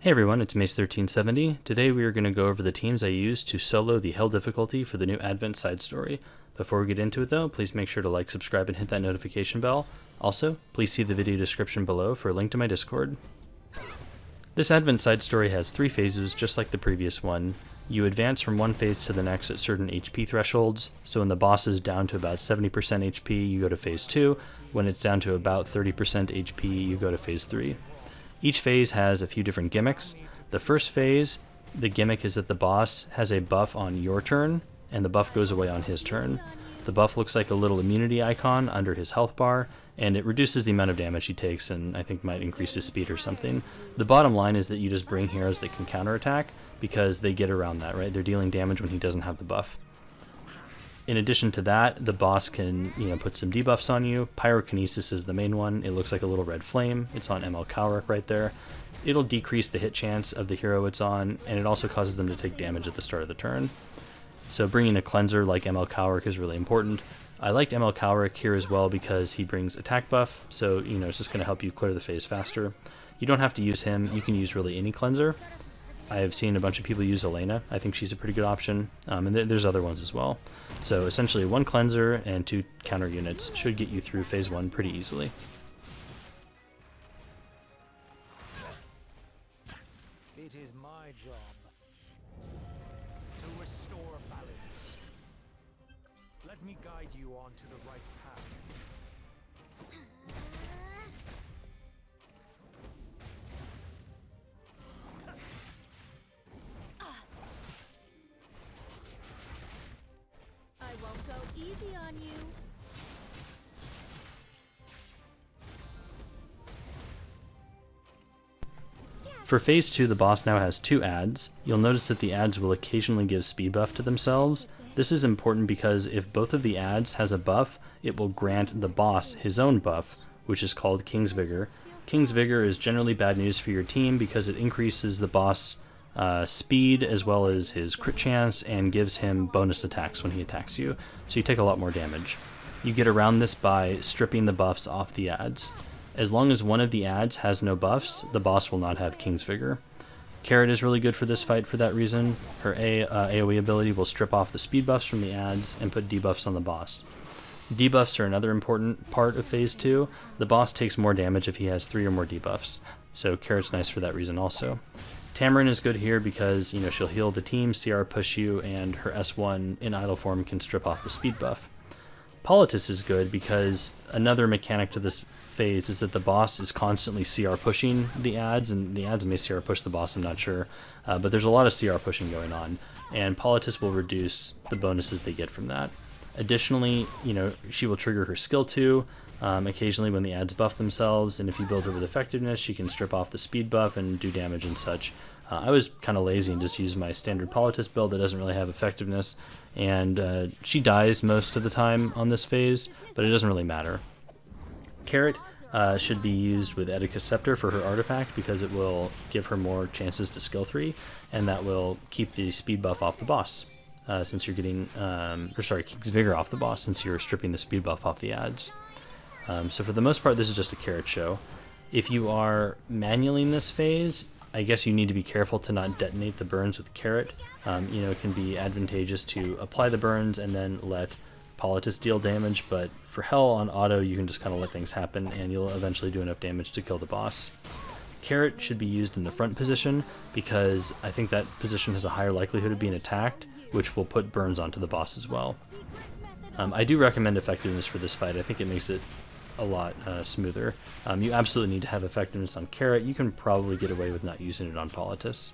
Hey everyone, it's Mace1370. Today we are going to go over the teams I used to solo the Hell difficulty for the new Advent side story. Before we get into it though, please make sure to like, subscribe, and hit that notification bell. Also, please see the video description below for a link to my Discord. This Advent side story has 3 phases just like the previous one. You advance from one phase to the next at certain HP thresholds, so when the boss is down to about 70% HP, you go to phase 2. When it's down to about 30% HP, you go to phase 3. Each phase has a few different gimmicks. The first phase, the gimmick is that the boss has a buff on your turn, and the buff goes away on his turn. The buff looks like a little immunity icon under his health bar, and it reduces the amount of damage he takes and I think might increase his speed or something. The bottom line is that you just bring heroes that can counterattack because they get around that, right? They're dealing damage when he doesn't have the buff. In addition to that, the boss can, put some debuffs on you. Pyrokinesis is the main one. It looks like a little red flame. It's on ML Kalrak right there. It'll decrease the hit chance of the hero it's on, and it also causes them to take damage at the start of the turn. So bringing a cleanser like ML Kalrak is really important. I liked ML Kalrak here as well because he brings attack buff, so it's just going to help you clear the phase faster. You don't have to use him. You can use really any cleanser. I have seen a bunch of people use Elena. I think she's a pretty good option, and there's other ones as well. So essentially 1 cleanser and 2 counter units should get you through phase 1 pretty easily. It is my job to restore balance. Let me guide you onto the right path. I won't go easy on you. For phase 2, the boss now has 2 adds. You'll notice that the adds will occasionally give speed buff to themselves. This is important because if both of the adds has a buff, it will grant the boss his own buff, which is called King's Vigor. King's Vigor is generally bad news for your team because it increases the boss speed as well as his crit chance and gives him bonus attacks when he attacks you, so you take a lot more damage. You get around this by stripping the buffs off the adds. As long as one of the adds has no buffs, the boss will not have King's Vigor. Carrot is really good for this fight for that reason. Her AoE ability will strip off the speed buffs from the adds and put debuffs on the boss. Debuffs are another important part of phase 2. The boss takes more damage if he has 3 or more debuffs, so Carrot's nice for that reason also. Tamarin is good here because she'll heal the team, CR push you, and her S1 in idle form can strip off the speed buff. Politis is good because another mechanic to this phase is that the boss is constantly CR pushing the adds, and the adds may CR push the boss, I'm not sure, but there's a lot of CR pushing going on, and Politis will reduce the bonuses they get from that. Additionally, she will trigger her skill 2 occasionally when the adds buff themselves, and if you build her with effectiveness, she can strip off the speed buff and do damage and such. I was kind of lazy and just used my standard Politis build that doesn't really have effectiveness, and she dies most of the time on this phase, but it doesn't really matter. Carrot should be used with Edika's Scepter for her artifact because it will give her more chances to skill 3, and that will keep the speed buff off the boss, since you're getting, King's Vigor off the boss since you're stripping the speed buff off the adds. So for the most part, this is just a Carrot show. If you are manually in this phase, I guess you need to be careful to not detonate the burns with Carrot. It can be advantageous to apply the burns and then let Politis deal damage, but for Hell on auto, you can just kind of let things happen and you'll eventually do enough damage to kill the boss. Carrot should be used in the front position because I think that position has a higher likelihood of being attacked, which will put burns onto the boss as well. I do recommend effectiveness for this fight. I think it makes it a lot smoother. You absolutely need to have effectiveness on Carrot. You can probably get away with not using it on Politis.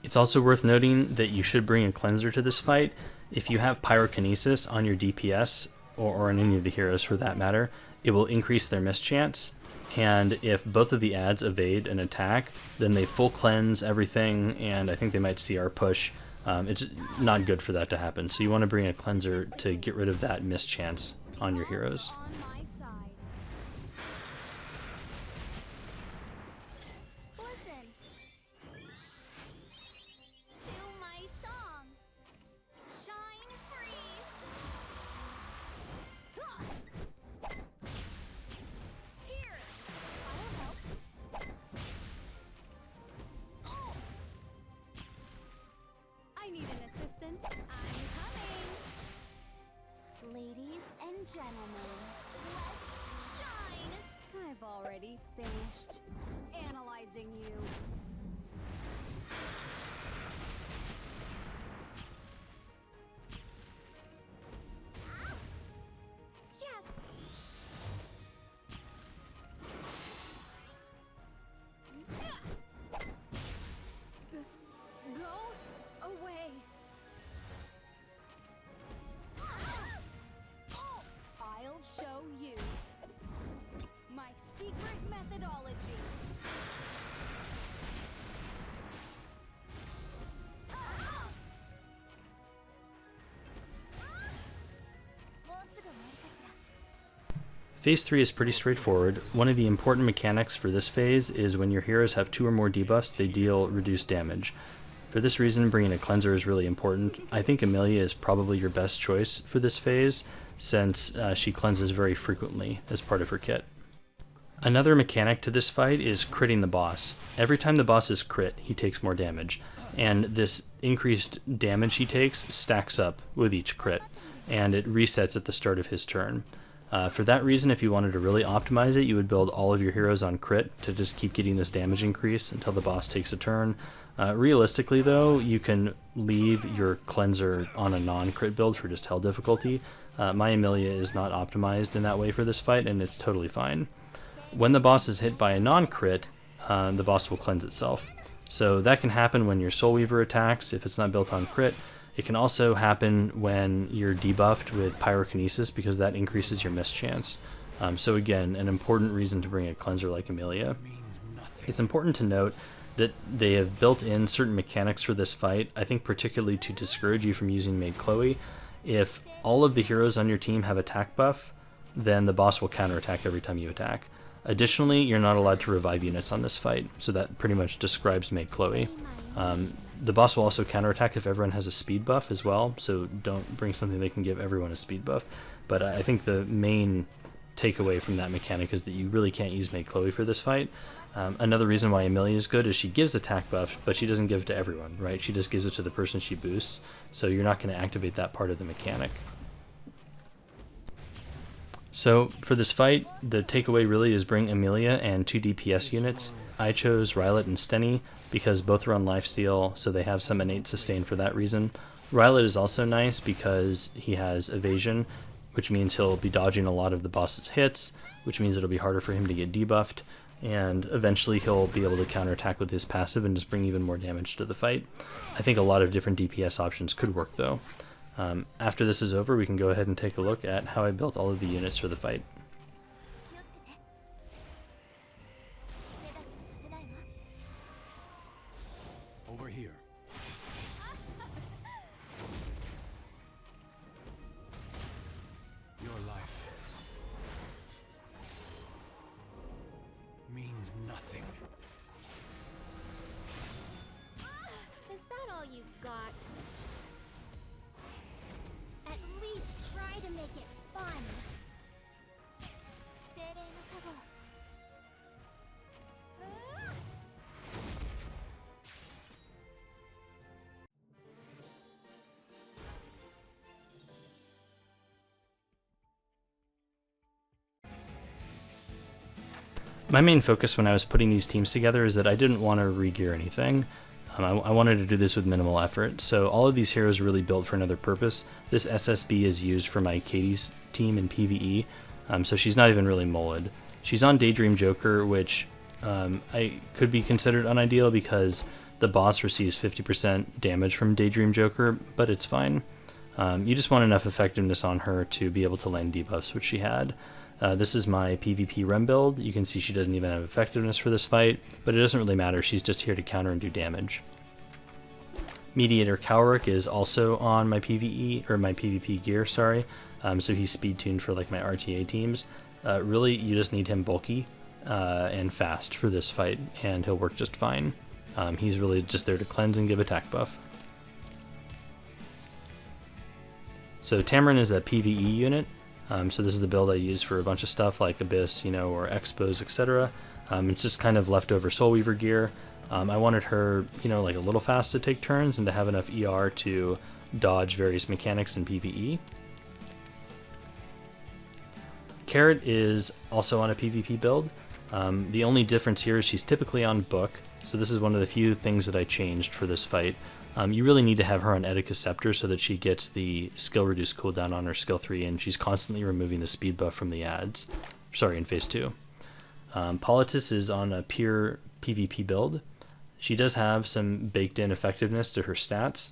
It's also worth noting that you should bring a cleanser to this fight. If you have Pyrokinesis on your DPS, or on any of the heroes for that matter, it will increase their miss chance, and if both of the adds evade an attack, then they full cleanse everything, and I think they might CR push. It's not good for that to happen, so you want to bring a cleanser to get rid of that miss chance on your heroes. gentlemen, let's shine! I've already finished analyzing you. Yes! Go away! I'll show you my secret methodology. Phase 3 is pretty straightforward. One of the important mechanics for this phase is when your heroes have 2 or more debuffs, they deal reduced damage. For this reason, bringing a cleanser is really important. I think Emilia is probably your best choice for this phase, since she cleanses very frequently as part of her kit. Another mechanic to this fight is critting the boss. Every time the boss is crit, he takes more damage, and this increased damage he takes stacks up with each crit, and it resets at the start of his turn. For that reason, if you wanted to really optimize it, you would build all of your heroes on crit to just keep getting this damage increase until the boss takes a turn. Realistically though, you can leave your cleanser on a non-crit build for just hell difficulty. My Emilia is not optimized in that way for this fight, and it's totally fine. When the boss is hit by a non-crit, the boss will cleanse itself. So that can happen when your Soul Weaver attacks if it's not built on crit. It can also happen when you're debuffed with Pyrokinesis, because that increases your miss chance. So again, an important reason to bring a cleanser like Emilia. It's important to note that they have built in certain mechanics for this fight, I think particularly to discourage you from using Maid Chloe. If all of the heroes on your team have attack buff, then the boss will counterattack every time you attack. Additionally, you're not allowed to revive units on this fight, so that pretty much describes Maid Chloe. The boss will also counterattack if everyone has a speed buff as well, so don't bring something that can give everyone a speed buff. But I think the main takeaway from that mechanic is that you really can't use Maid Chloe for this fight. Another reason why Emilia is good is she gives attack buff, but she doesn't give it to everyone, right? She just gives it to the person she boosts, so you're not going to activate that part of the mechanic. So for this fight, the takeaway really is bring Emilia and 2 DPS units. I chose Rylot and Stenny because both are on lifesteal, so they have some innate sustain for that reason. Rylot is also nice because he has evasion, which means he'll be dodging a lot of the boss's hits, which means it'll be harder for him to get debuffed, and eventually he'll be able to counterattack with his passive and just bring even more damage to the fight. I think a lot of different DPS options could work though. After this is over, we can go ahead and take a look at how I built all of the units for the fight. Over here. Your life means nothing. Is that all you've got? At least try to make it fun. My main focus when I was putting these teams together is that I didn't want to re-gear anything. I wanted to do this with minimal effort, so all of these heroes are really built for another purpose. This SSB is used for my Katie's team in PvE, so she's not even really molded. She's on Daydream Joker, which I could be considered unideal because the boss receives 50% damage from Daydream Joker, but it's fine. You just want enough effectiveness on her to be able to land debuffs, which she had. This is my PvP Rem build. You can see she doesn't even have effectiveness for this fight, but it doesn't really matter, she's just here to counter and do damage. Mediator Cowrick is also on my PvE, or my PvP gear, sorry, so he's speed tuned for like my RTA teams. Really, you just need him bulky and fast for this fight, and he'll work just fine. He's really just there to cleanse and give attack buff. So Tamarin is a PvE unit. So this is the build I use for a bunch of stuff like Abyss, or Expos, etc. It's just kind of leftover Soul Weaver gear. I wanted her, like a little fast to take turns and to have enough ER to dodge various mechanics in PvE. Carrot is also on a PvP build. The only difference here is she's typically on Book, so this is one of the few things that I changed for this fight. You really need to have her on Edicus Scepter so that she gets the skill reduce cooldown on her skill 3, and she's constantly removing the speed buff from the ads. Sorry, in phase 2. Politis is on a pure PvP build. She does have some baked in effectiveness to her stats,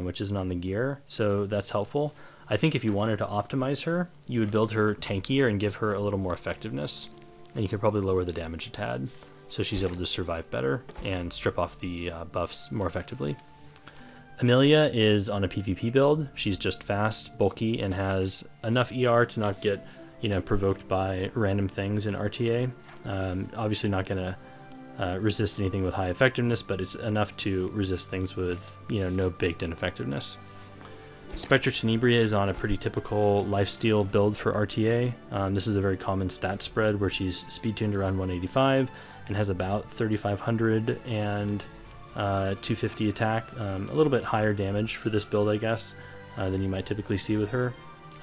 which isn't on the gear, so that's helpful. I think if you wanted to optimize her, you would build her tankier and give her a little more effectiveness. And you could probably lower the damage a tad, so she's able to survive better and strip off the buffs more effectively. Amelia is on a PvP build. She's just fast, bulky, and has enough ER to not get, provoked by random things in RTA. Obviously not going to resist anything with high effectiveness, but it's enough to resist things with, no baked-in effectiveness. Spectre Tenebria is on a pretty typical lifesteal build for RTA. This is a very common stat spread where she's speed tuned around 185 and has about 3500 and 250 attack. A little bit higher damage for this build, I guess, than you might typically see with her.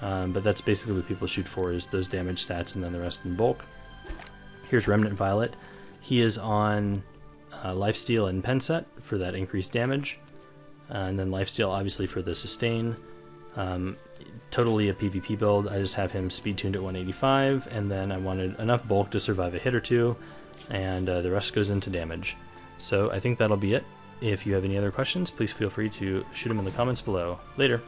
But that's basically what people shoot for, is those damage stats and then the rest in bulk. Here's Remnant Violet. He is on lifesteal and pen set for that increased damage. And then lifesteal obviously for the sustain. Totally a PvP build. I just have him speed tuned at 185, and then I wanted enough bulk to survive a hit or two, and the rest goes into damage. So I think that'll be it. If you have any other questions, please feel free to shoot them in the comments below. Later.